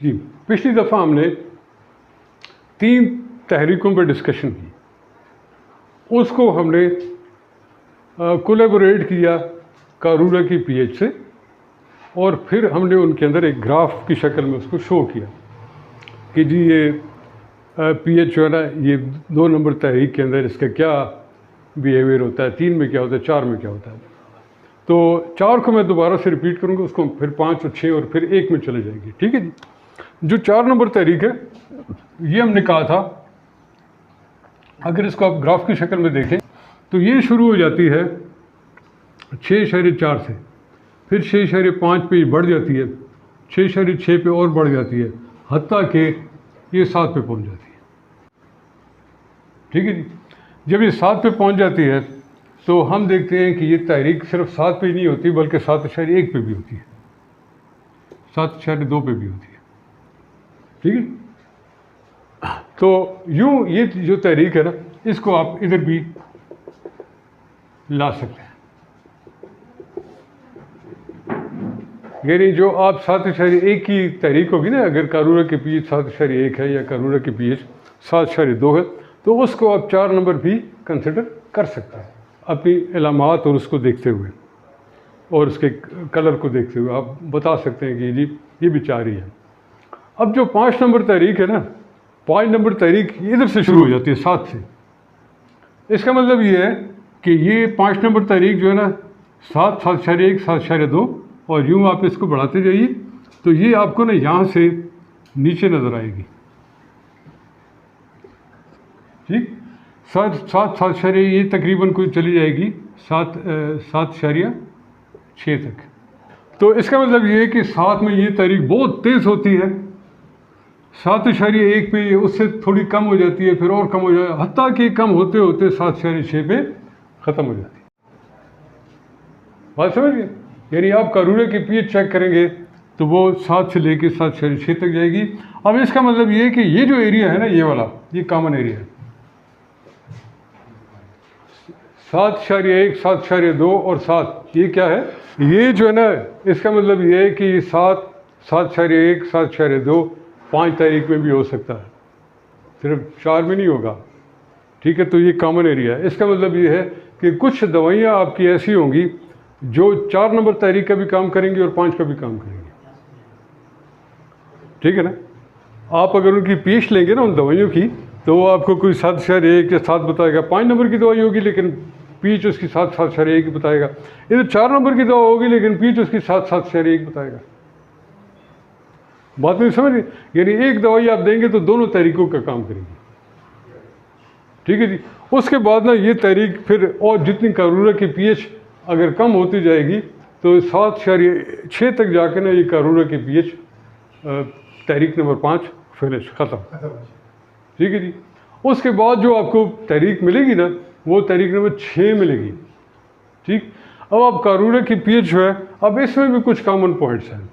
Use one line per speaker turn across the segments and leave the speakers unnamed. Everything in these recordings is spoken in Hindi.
जी, पिछली दफ़ा हमने 3 तहरीकों पर डिस्कशन की, उसको हमने कोलैबोरेट किया कारूरा की पीएच से, और फिर हमने उनके अंदर एक ग्राफ की शक्ल में उसको शो किया कि जी ये पीएच जो है ना, ये 2 नंबर तहरीक के अंदर इसका क्या बिहेवियर होता है, 3 में क्या होता है, 4 में क्या होता है। तो 4 को मैं दोबारा से रिपीट करूँगा, उसको फिर 5 और 6 और फिर 1 में चले जाएगी। ठीक है जी। जो 4 नंबर तहरीक है, ये हमने कहा था, अगर इसको आप ग्राफ की शक्ल में देखें तो ये शुरू हो जाती है 6.4 से, फिर 6.5 पे बढ़ जाती है, 6.6 पे और बढ़ जाती है, हत्ता कि ये 7 पे पहुंच जाती है। ठीक है जी। जब ये 7 पे पहुंच जाती है तो हम देखते हैं कि ये तहरीक सिर्फ 7 पे ही नहीं होती, बल्कि 7.1 पे भी होती है, 7.2 पे भी होती है। ठीक है। तो यूँ ये जो तहरीक है ना, इसको आप इधर भी ला सकते हैं। यानी जो आप 7.1 की तहरीक होगी ना, अगर कारूरा की पीएच 7.1 है या कारूरा की पीएच 7.2 है, तो उसको आप 4 नंबर भी कंसिडर कर सकते हैं अपनी इलामात और उसको देखते हुए और उसके कलर को देखते हुए आप बता सकते हैं कि जी ये भी 4 ही है। अब जो 5 नंबर तहरीक है ना, 5 नंबर तहरीक इधर से शुरू हो जाती है, 7 से। इसका मतलब ये है कि ये 5 नंबर तहरीक जो है ना, 7, 7.1, 7.2, और यूँ आप इसको बढ़ाते जाइए तो ये आपको ना यहाँ से नीचे नज़र आएगी। ठीक, 7.6 ये तकरीबन कोई चली जाएगी 7.6 तक। तो इसका मतलब ये है कि 7 में ये तहरीक बहुत तेज़ होती है, 7.1 पे उससे थोड़ी कम हो जाती है, फिर और कम हो जाए, हत्ता कि कम होते होते 7.6 पे ख़त्म हो जाती है। बात समझिए। यानी आप कारूरा की पीएच चेक करेंगे तो वो 7 से लेके 7.6 तक जाएगी। अब इसका मतलब ये है कि ये जो एरिया है ना, ये वाला, ये कॉमन एरिया है, 7.1, 7.2 और 7, ये क्या है, ये जो है ना, इसका मतलब ये है कि 7, 7.1, 7.2 5 तारीख में भी हो सकता है, सिर्फ 4 में नहीं होगा। ठीक है। तो ये कॉमन एरिया है। इसका मतलब ये है कि कुछ दवाइयाँ आपकी ऐसी होंगी जो 4 नंबर तारीख का भी काम करेंगी और 5 का भी काम करेंगी। ठीक है ना। आप अगर उनकी पीएच लेंगे ना उन दवाइयों की, तो वो आपको कोई 7.1 या 7 बताएगा, 5 नंबर की दवाई होगी लेकिन पीएच उसकी 7.1 बताएगा। इधर 4 नंबर की दवा होगी लेकिन पीएच उसकी 7.1 बताएगा। बात नहीं समझ? यानी एक दवाई आप देंगे तो दोनों तरीकों का काम करेगी। ठीक है जी। उसके बाद ना ये तहरीक फिर और जितनी कारूरा की पीएच अगर कम होती जाएगी तो 7.6 तक जाके ना ये कारूरा की पीएच तहरीक नंबर 5 फिनिश ख़त्म। ठीक है जी। उसके बाद जो आपको तहरीक मिलेगी ना, वो तहरीक नंबर 6 मिलेगी। ठीक। अब आप कारूरा की पीएच जो है, अब इसमें भी कुछ कॉमन पॉइंट्स हैं,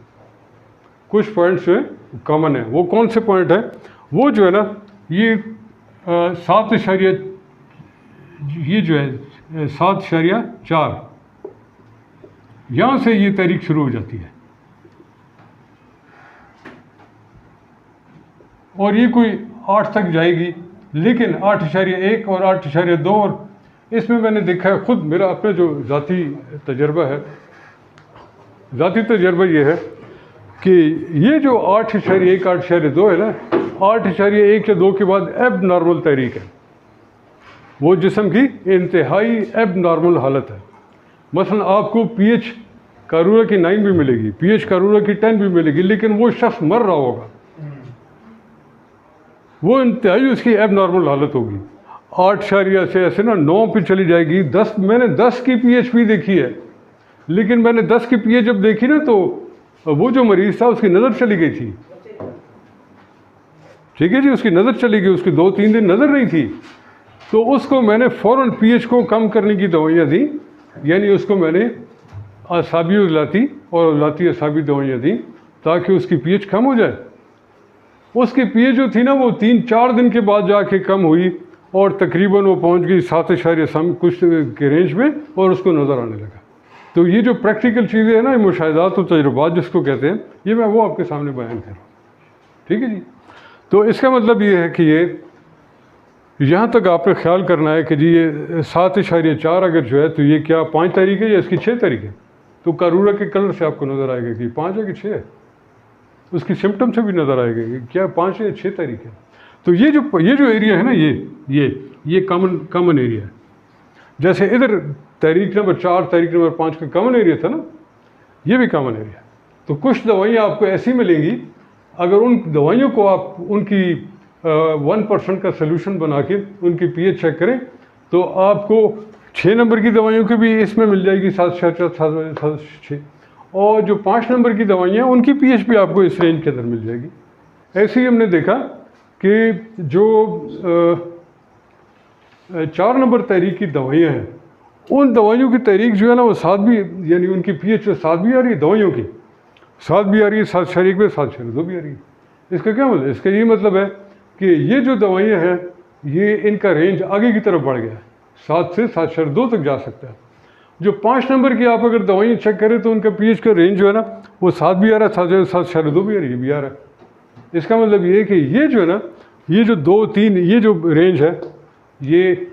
कुछ पॉइंट्स जो है कॉमन है। वो कौन से पॉइंट है? वो जो है ना, ये 7.4, ये जो है 7.4, यहाँ से ये तहरीक शुरू हो जाती है और ये कोई 8 तक जाएगी, लेकिन 8.1 और 8.2, और इसमें मैंने देखा है खुद, मेरा अपना जो ज़ाती तजर्बा है, ज़ाती तजर्बा ये है कि ये जो 8.1, 8.2 है ना, 8.1 या 2 के बाद एब नॉर्मल तहरीक है, वो जिस्म की इंतहाई एब नॉर्मल हालत है। मसलन आपको पीएच कारूरा की 9 भी मिलेगी, पीएच कारूरा की 10 भी मिलेगी, लेकिन वो शख्स मर रहा होगा, वो इंतहाई उसकी एब नॉर्मल हालत होगी। 8 से ऐसे ना 9 पे चली जाएगी। 10, मैंने 10 की पीएच भी देखी है, लेकिन मैंने 10 की पीएच जब देखी ना, तो वो जो मरीज़ था उसकी नज़र चली गई थी। ठीक है जी। उसकी नज़र चली गई, उसकी 2-3 दिन नज़र नहीं थी, तो उसको मैंने फ़ौरन पीएच को कम करने की दवाइयाँ दी, यानी उसको मैंने असाबी लाती और लाती असाबी दवाइयाँ दी ताकि उसकी पीएच कम हो जाए। उसकी पीएच जो थी ना, वो 3-4 दिन के बाद जाके कम हुई और तकरीबन वो पहुंच गई 7 कुछ के रेंज में, और उसको नज़र आने लगा। तो ये जो प्रैक्टिकल चीज़ें हैं ना, मुशाहिदात और तजुर्बात जिसको कहते हैं, ये मैं वो आपके सामने बयान कर रहा हूँ। ठीक है जी। तो इसका मतलब ये है कि ये यहाँ तक आपने ख्याल करना है कि जी ये 7.4 अगर जो है तो ये क्या 5 तारीख है या इसकी 6 तारीख है। तो कारूरा के कलर से आपको नज़र आएगा कि 5 है कि 6 है, उसकी सिम्टम से भी नज़र आएगा कि क्या 5 है या 6 तारीख है। तो ये जो एरिया है ना, ये कॉमन एरिया है। जैसे इधर तारीख नंबर 4 तारीख नंबर 5 का कॉमन एरिया था ना, ये भी कॉमन एरिया। तो कुछ दवाइयाँ आपको ऐसी मिलेंगी, अगर उन दवाइयों को आप उनकी 1% का सोल्यूशन बना के उनकी पीएच चेक करें तो आपको 6 नंबर की दवाइयों की भी इसमें मिल जाएगी 7.6, और जो 5 नंबर की दवाइयाँ उनकी पीएच भी आपको इस रेंज के अंदर मिल जाएगी। ऐसे ही हमने देखा कि जो 4 नंबर तारीख की दवाइयाँ हैं, उन दवाइयों की तारीख जो है ना वो 7 भी, यानी उनकी पीएच 7 भी आ रही है, दवाइयों की 7 भी आ रही है, 7.1 में 7.2 भी आ रही है। इसका क्या मतलब, इसका ये मतलब है कि ये जो दवाइयाँ हैं ये इनका रेंज आगे की तरफ बढ़ गया है, 7 से 7.2 तक जा सकता है। जो 5 नंबर की आप अगर दवाइयाँ चेक करें तो उनका पीएच का रेंज जो है ना वो 7 भी आ रहा है, 7.2 भी आ रही है, भी आ रहा है। इसका मतलब ये है कि ये जो है ना, ये जो 2, 3 ये जो रेंज है ये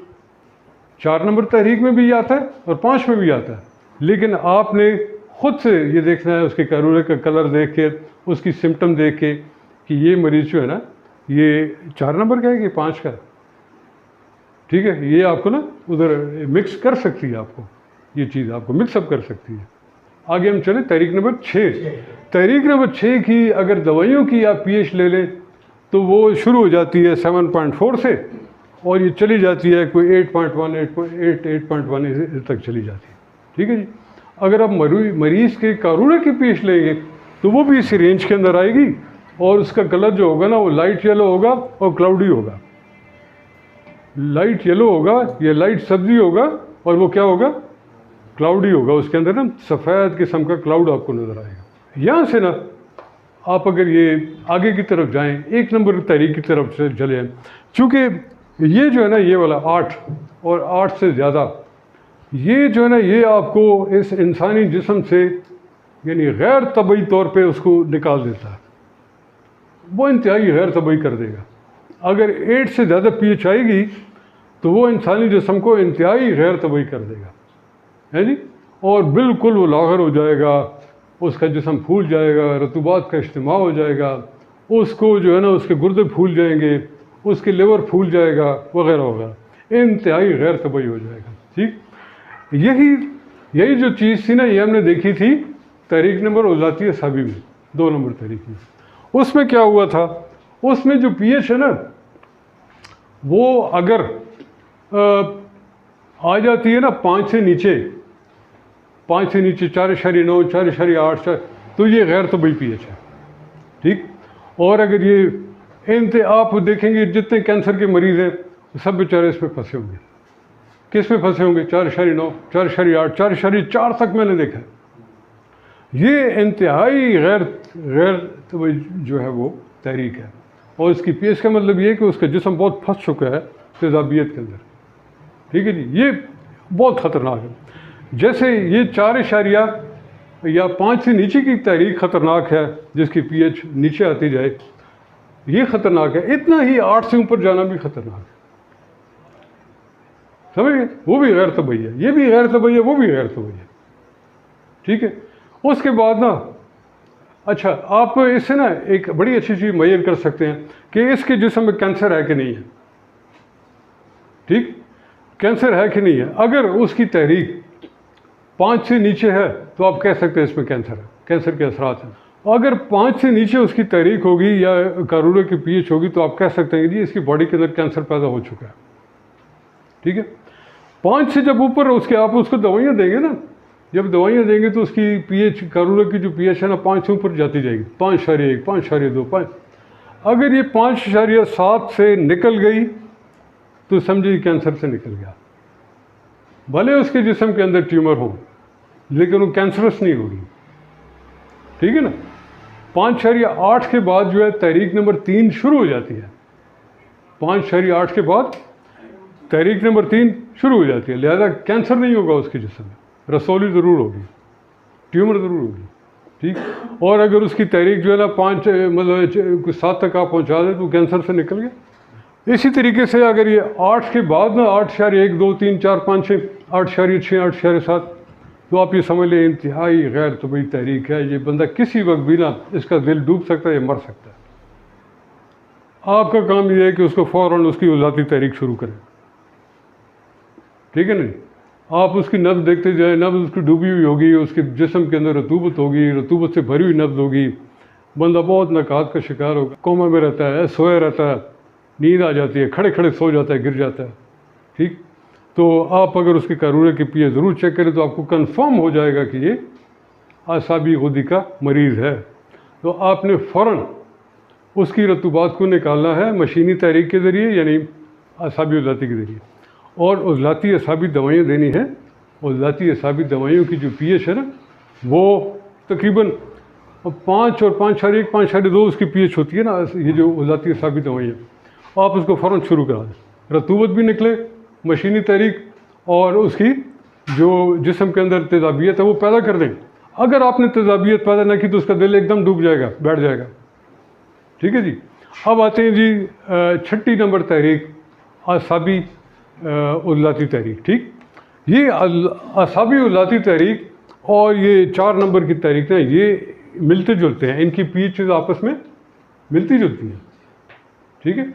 4 नंबर तारीख में भी आता है और 5 में भी आता है। लेकिन आपने ख़ुद से ये देखना है, उसके कारूरे का कलर देख के, उसकी सिम्टम देख के कि ये मरीज़ जो है ना ये 4 नंबर का है कि 5 का है। ठीक है, ये आपको ना उधर मिक्स कर सकती है, आपको ये चीज़ आपको मिक्सअप कर सकती है। आगे हम चले तारीख नंबर 6। तारीख नंबर 6 की अगर दवाइयों की आप पीएच ले लें तो वो शुरू हो जाती है 7.4 से और ये चली जाती है कोई 8.1, 8.1 तक चली जाती है। ठीक है जी। अगर आप मरीज़ के कारूरे की पीएच लेंगे तो वो भी इसी रेंज के अंदर आएगी और उसका कलर जो होगा ना वो लाइट येलो होगा और क्लाउडी होगा। लाइट येलो होगा या लाइट सब्जी होगा और वो क्या होगा, क्लाउडी होगा। उसके अंदर ना सफ़ेद किस्म का क्लाउड आपको नज़र आएगा। यहाँ से ना आप अगर ये आगे की तरफ जाएं, 1 नंबर तारीख की तरफ से चले जाएँ, चूँकि ये जो है ना ये वाला 8 और 8 से ज़्यादा, ये जो है ना ये आपको इस इंसानी जिस्म से यानी गैर तबई तौर पे उसको निकाल देता है, वो इंतहाई गैर तबई कर देगा। अगर 8 से ज़्यादा पीएच आएगी तो वो इंसानी जिस्म को इंतहाई गैर तबई कर देगा, है जी। और बिल्कुल वो लागर हो जाएगा, उसका जिस्म फूल जाएगा, रतूबात का इज्तिमा हो जाएगा, उसको जो है ना उसके गुर्दे फूल जाएंगे, उसके लिवर फूल जाएगा वगैरह वगैरह, इंतहाई गैर तबई हो जाएगा। ठीक, यही जो चीज़ थी ना ये हमने देखी थी तारीख नंबर उज़ाती साबी में, 2 नंबर तारीख में। उसमें क्या हुआ था, उसमें जो पीएच है ना वो अगर आ जाती है ना 5 से नीचे, 4.9, 4.8, तो ये गैर तबई पीएच है। ठीक, और अगर ये आप देखेंगे जितने कैंसर के मरीज़ हैं सब बेचारे इस पर फंसे होंगे। किस में फंसे होंगे, 4.9, 4.8, 4.4 तक मैंने देखा है। ये इंतहाई गैर तबई जो है वो तहरीक है, और इसकी पीएच का मतलब ये है कि उसका जिस्म बहुत फंस चुका है तेज़ाबियत के अंदर। ठीक है जी, ये बहुत ख़तरनाक है। जैसे ये 4 या 5 से नीचे की तारीख ख़तरनाक है, जिसकी पीएच नीचे आती जाए, ये ख़तरनाक है। इतना ही 8 से ऊपर जाना भी ख़तरनाक है, समझिए। वो भी गैर तबई है, ये भी गैर तबई है, वो भी गैर तबई है। ठीक है, उसके बाद ना अच्छा आप इससे ना एक बड़ी अच्छी चीज़ मुय्यन कर सकते हैं कि इसके जिस्म में कैंसर है कि नहीं है। ठीक, कैंसर है कि नहीं है। अगर उसकी तहरीक 5 से नीचे है तो आप कह सकते हैं इसमें कैंसर है, कैंसर के असरात हैं। अगर 5 से नीचे उसकी तहरीक होगी या कारूरे की पीएच होगी तो आप कह सकते हैं कि जी इसकी बॉडी के अंदर कैंसर पैदा हो चुका है। ठीक है, 5 से जब ऊपर उसके आप उसको दवाइयाँ देंगे ना, जब दवाइयाँ देंगे तो उसकी पीएच, कारूरे की जो पीएच है ना 5 से ऊपर जाती जाएगी, 5.1, 5.2, 5। अगर ये 5.7 से निकल गई तो समझिए कैंसर से निकल गया। भले उसके जिस्म के अंदर ट्यूमर हो लेकिन वो कैंसरस नहीं होगी। ठीक है ना। 5.8 के बाद जो है तहरीक नंबर 3 शुरू हो जाती है। 5.8 के बाद तहरीक नंबर 3 शुरू हो जाती है, लिहाजा कैंसर नहीं होगा उसके जिस्म में, रसौली ज़रूर होगी, ट्यूमर ज़रूर होगी। ठीक। और अगर उसकी तहरीक जो है ना 5 मतलब 7 तक आप पहुंचा दें तो कैंसर से निकल गया। इसी तरीके से अगर ये 8 के बाद ना 8.1 2 3 4 5 6 8.6 8.7 तो आप ये समझ लें इंतहाई गैर तबी तहरीक है। ये बंदा किसी वक्त भी ना इसका दिल डूब सकता है या मर सकता है। आपका काम ये है कि उसको फ़ौरन उसकी ज़ाती तहरीक शुरू करें, ठीक है ना। आप उसकी नब्ज़ देखते जाए, नब्ज़ उसकी डूबी हुई होगी, उसके जिस्म के अंदर रतूबत होगी, रतूबत से भरी हुई नब्ज़ होगी, बंदा बहुत नकात का शिकार होगा, कोमा में रहता है, सोया रहता है, नींद आ जाती है, खड़े खड़े सो जाता है, गिर जाता है, ठीक। तो आप अगर उसके कारूरे की पीए ज़रूर चेक करें तो आपको कन्फर्म हो जाएगा कि ये आसाबी गुदी का मरीज़ है। तो आपने फ़ौरन उसकी रतूबात को निकालना है मशीनी तहरीक के ज़रिए, यानी आसाबी उज़लाती के ज़रिए, और उज़लाती असाबी दवाइयाँ देनी है। उज़लाती असाबी दवाइयों की जो पीएच है ना वो तकरीबन 5 और 5.1 5.2 उसकी पीएच होती है ना, ये जो उज़लाती असाबी दवाइयाँ, आप उसको फ़ौरन शुरू करा दें। रतूबत भी निकले, मशीनी तहरीक, और उसकी जो जिस्म के अंदर तेज़ाबियत है वो पैदा कर दें। अगर आपने तेज़ाबियत पैदा ना की तो उसका दिल एकदम डूब जाएगा, बैठ जाएगा, ठीक है जी। अब आते हैं जी 6 नंबर तहरीक, आसाबी उज़लाती तहरीक, ठीक। ये आसाबी उज़लाती तहरीक और ये 4 नंबर की तहरीक ना ये मिलते जुलते हैं, इनकी पीच आपस में मिलती जुलती हैं, ठीक है।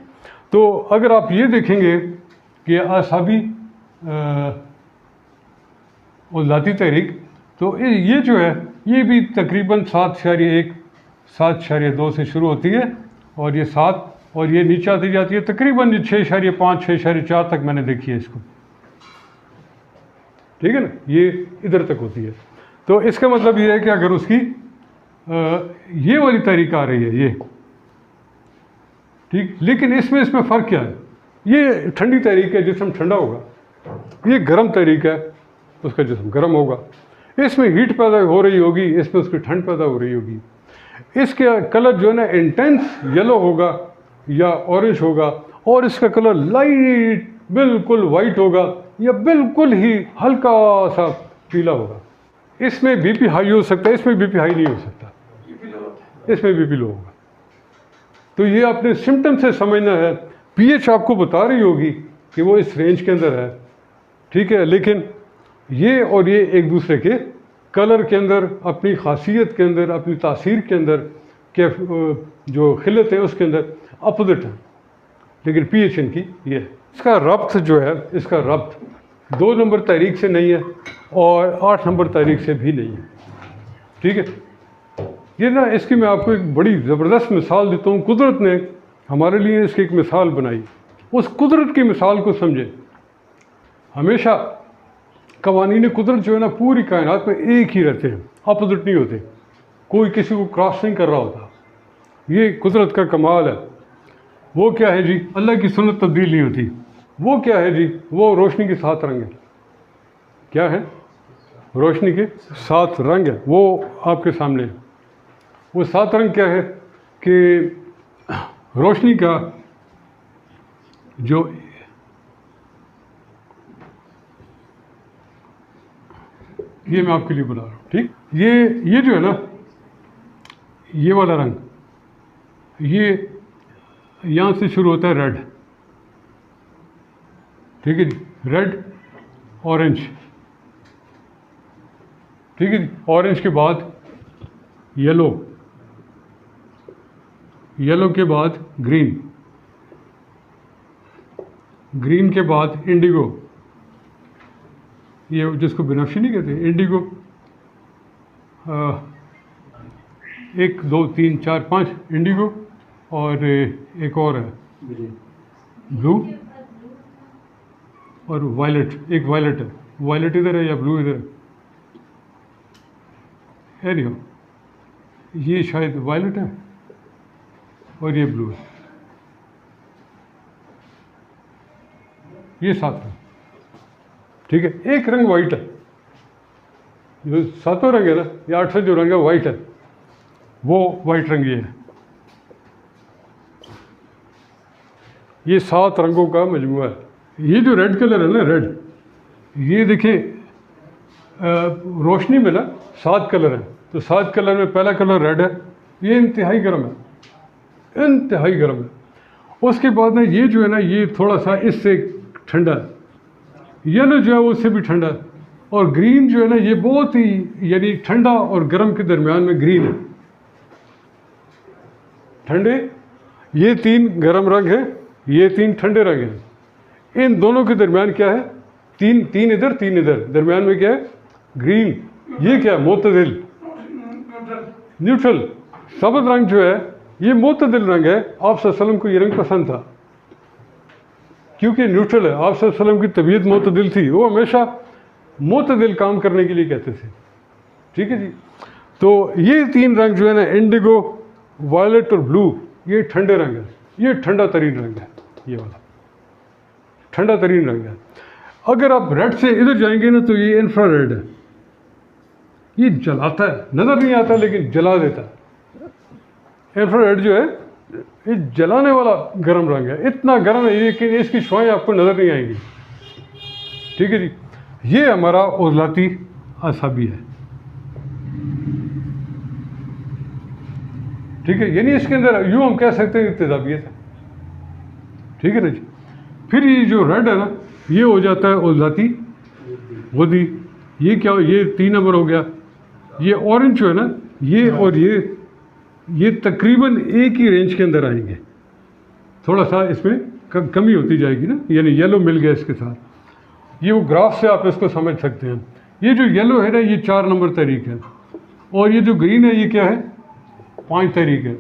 तो अगर आप ये देखेंगे कि आसाबी उज़लाती तहरीक, तो ये जो है ये भी तकरीबन 7.1 7.2 से शुरू होती है, और ये 7 और ये नीचे आती जाती है तकरीबन 6.5 6.4 तक मैंने देखी है इसको, ठीक है ना, ये इधर तक होती है। तो इसका मतलब ये है कि अगर उसकी ये वाली तहरीक आ रही है ये, ठीक, लेकिन इसमें फ़र्क क्या है, ये ठंडी तहरीक है, जिस्म ठंडा होगा, ये गर्म तहरीक है, उसका जिस्म गर्म होगा। इसमें हीट पैदा हो रही होगी, इसमें उसकी ठंड पैदा हो रही होगी। इसका कलर जो है ना इंटेंस येलो होगा या ऑरेंज होगा, और इसका कलर लाइट बिल्कुल वाइट होगा या बिल्कुल ही हल्का सा पीला होगा। इसमें बीपी हाई हो सकता है, इसमें बीपी हाई नहीं हो सकता, इसमें बीपी लो होगा। तो ये आपने सिम्टम से समझना है। पीएच आपको बता रही होगी कि वो इस रेंज के अंदर है, ठीक है, लेकिन ये और ये एक दूसरे के कलर के अंदर, अपनी खासियत के अंदर, अपनी तासीर के अंदर, के जो खिलत है उसके अंदर अपोजिट है, लेकिन पीएच इनकी ये है। इसका रब्त जो है, इसका रब्त 2 नंबर तहरीक से नहीं है और 8 नंबर तहरीक से भी नहीं है, ठीक है। ये ना इसकी मैं आपको एक बड़ी ज़बरदस्त मिसाल देता हूँ। कुदरत ने हमारे लिए इसकी एक मिसाल बनाई, उस कुदरत की मिसाल को समझे। हमेशा कवानीन कुदरत जो है ना पूरी कायनात में एक ही रहते हैं, अपोजिट नहीं होते, कोई किसी को क्रॉस नहीं कर रहा होता। ये कुदरत का कमाल है। वो क्या है जी, अल्लाह की सुन्नत तब्दील नहीं होती। वो क्या है जी, वो रोशनी के 7 रंग है। क्या है? रोशनी के 7 रंग है, वो आपके सामने है। वो 7 रंग क्या है कि रोशनी का जो ये मैं आपके लिए बता रहा हूँ, ठीक। ये जो है ना, ये वाला रंग, ये यहाँ से शुरू होता है रेड, ठीक है जी, रेड ऑरेंज, ठीक है जी। ऑरेंज के बाद येलो, येलो के बाद ग्रीन, ग्रीन के बाद इंडिगो, ये जिसको बिनफ्शी नहीं कहते, इंडिगो। 1 2 3 4 5 इंडिगो, और एक और है ब्लू, और वायलेट, एक वायलेट है। वायलेट इधर है या ब्लू इधर है, नहीं हो, ये शायद वायलेट है और ये ब्लू है। ये 7 है, ठीक है। एक रंग वाइट है, जो 7 रंग है ना, या 8 जो रंग है वाइट है, वो वाइट रंग ये है। ये 7 रंगों का मजमूआ है। ये जो रेड कलर है ना, रेड, ये देखें रोशनी में ना 7 कलर हैं, तो 7 कलर में पहला कलर रेड है, ये इंतहाई गर्म है, इंतहाई गर्म है। उसके बाद में ये जो है ना ये थोड़ा सा इससे ठंडा है, येलो जो है वो उससे भी ठंडा है, और ग्रीन जो है ना ये बहुत ही यानी ठंडा और गर्म के दरमियान में ग्रीन है। ठंडे ये 3 गर्म रंग है, ये 3 ठंडे रंग हैं। इन दोनों के दरमियान क्या है, 3 इधर 3 इधर, दरमियान में क्या है, ग्रीन। ये क्या है, मोतदिल, न्यूट्रल। सब्ज़ रंग जो है ये मोतदिल रंग है। आप सल्लल्लाहु अलैहि वसल्लम को ये रंग पसंद था क्योंकि न्यूट्रल है। आप सल्लल्लाहु अलैहि वसल्लम की तबीयत मोतदिल थी, वो हमेशा मोतदिल काम करने के लिए कहते थे। ठीक है जी। तो ये 3 रंग जो है ना, इंडिगो, वायलेट और ब्लू, ये ठंडे रंग है, ये ठंडा तरीन रंग है, ये वाला ठंडा तरीन रंग है। अगर आप रेड से इधर जाएंगे ना तो ये इंफ्रारेड है, ये जलाता है, नज़र नहीं आता लेकिन जला देता है। इंफ्रारेड जो है ये जलाने वाला गर्म रंग है, इतना गर्म है लेकिन इसकी शुआएं आपको नज़र नहीं आएंगी। ठीक है जी। ये हमारा उज़लाती आसाबी है। ठीक है, यानी इसके अंदर यूँ हम कह सकते हैं तेजाबियत है। ठीक है ना जी। फिर ये जो रेड है ना ये हो जाता है उज़लाती गुदी। ये क्या, ये 3 नंबर हो गया। ये ऑरेंज जो है ना ये और ये तकरीबन एक ही रेंज के अंदर आएंगे, थोड़ा सा इसमें कमी होती जाएगी ना, यानी येलो मिल गया इसके साथ। ये वो ग्राफ से आप इसको समझ सकते हैं। ये जो येलो है ना ये 4 नंबर तहरीक है, और ये जो ग्रीन है ये क्या है, 5 तहरीक है।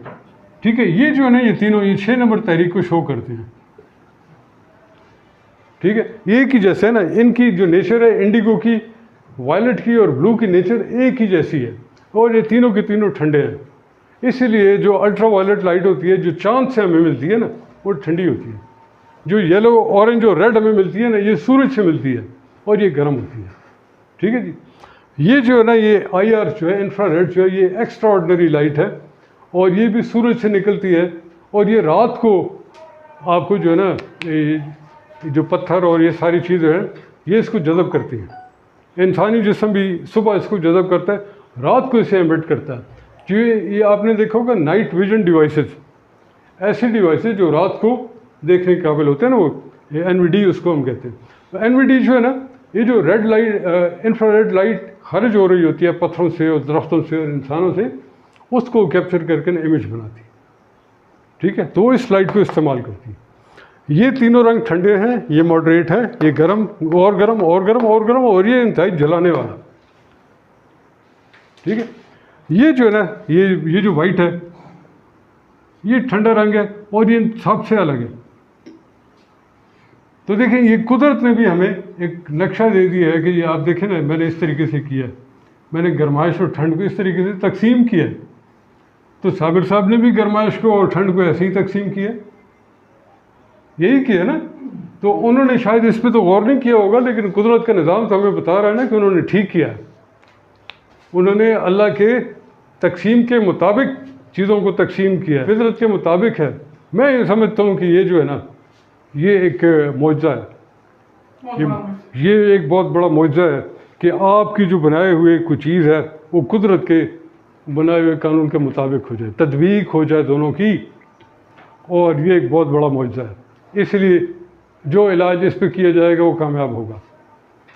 ठीक है, ये जो है ना ये तीनों ये 6 नंबर तहरीक को शो करते हैं। ठीक है, एक ही जैसे है ना, इनकी जो नेचर है इंडिगो की, वायलेट की और ब्लू की नेचर एक ही जैसी है, और ये तीनों के तीनों ठंडे हैं। इसीलिए जो अल्ट्रा वायलेट लाइट होती है जो चांद से हमें मिलती है ना वो ठंडी होती है। जो येलो, ऑरेंज और रेड हमें मिलती है ना ये सूरज से मिलती है और ये गर्म होती है। ठीक है जी। ये जो है ना ये IR जो है, इंफ्रारेड जो है, ये एक्स्ट्रा ऑर्डिनरी लाइट है, और ये भी सूरज से निकलती है, और ये रात को आपको जो है ना जो पत्थर और ये सारी चीज़ें हैं ये इसको जज़ब करती हैं। इंसानी जिस्म भी सुबह इसको जज़ब करता है, रात को इसे एमिट करता है। जो ये आपने देखा होगा नाइट विजन डिवाइसेस, ऐसे डिवाइसेस जो रात को देखने के काबिल होते हैं ना, वो NVD उसको हम कहते हैं। तो NVD जो है ना ये जो रेड लाइट, इंफ्रारेड लाइट खारिज हो रही होती है पत्थरों से और दरख्तों से और इंसानों से, उसको कैप्चर करके ना इमेज बनाती है। ठीक है, तो इस लाइट को इस्तेमाल करती है। ये तीनों रंग ठंडे हैं, ये मॉडरेट है, ये गर्म और गर्म और गर्म और गर्म, और ये इंतहाई जलाने वाला। ठीक है, ये जो है ना ये जो वाइट है ये ठंडा रंग है और ये सबसे अलग है। तो देखें ये कुदरत ने भी हमें एक नक्शा दे दिया है कि ये आप देखें ना, मैंने इस तरीके से किया है, मैंने गर्माइश और ठंड को इस तरीके से तकसीम किया है। तो साबिर साहब ने भी गर्माइश को और ठंड को ऐसे ही तकसीम किया, यही किया ना। तो उन्होंने शायद इस पर तो गौर नहीं किया होगा, लेकिन कुदरत का निज़ाम तो हमें बता रहा है ना कि उन्होंने ठीक किया। उन्होंने अल्लाह के तकसीम के मुताबिक चीज़ों को तकसीम किया, फितरत के मुताबिक है। मैं ये समझता हूँ कि ये जो है ना ये एक मौजज़ा है, ये एक बहुत बड़ा मौजज़ा है कि आपकी जो बनाए हुए कोई चीज़ है वो कुदरत के बनाए हुए कानून के मुताबिक हो जाए, तदबीक हो जाए दोनों की, और ये एक बहुत बड़ा मौजज़ा है। इसलिए जो इलाज इस पर किया जाएगा वो कामयाब होगा,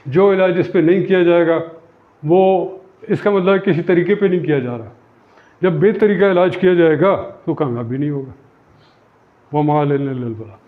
जो इलाज इस पर नहीं किया जाएगा वो, इसका मतलब किसी तरीके पे नहीं किया जा रहा। जब बेतरीका इलाज किया जाएगा तो कामयाबी नहीं होगा। वमा अलैना इल्लल बलाग।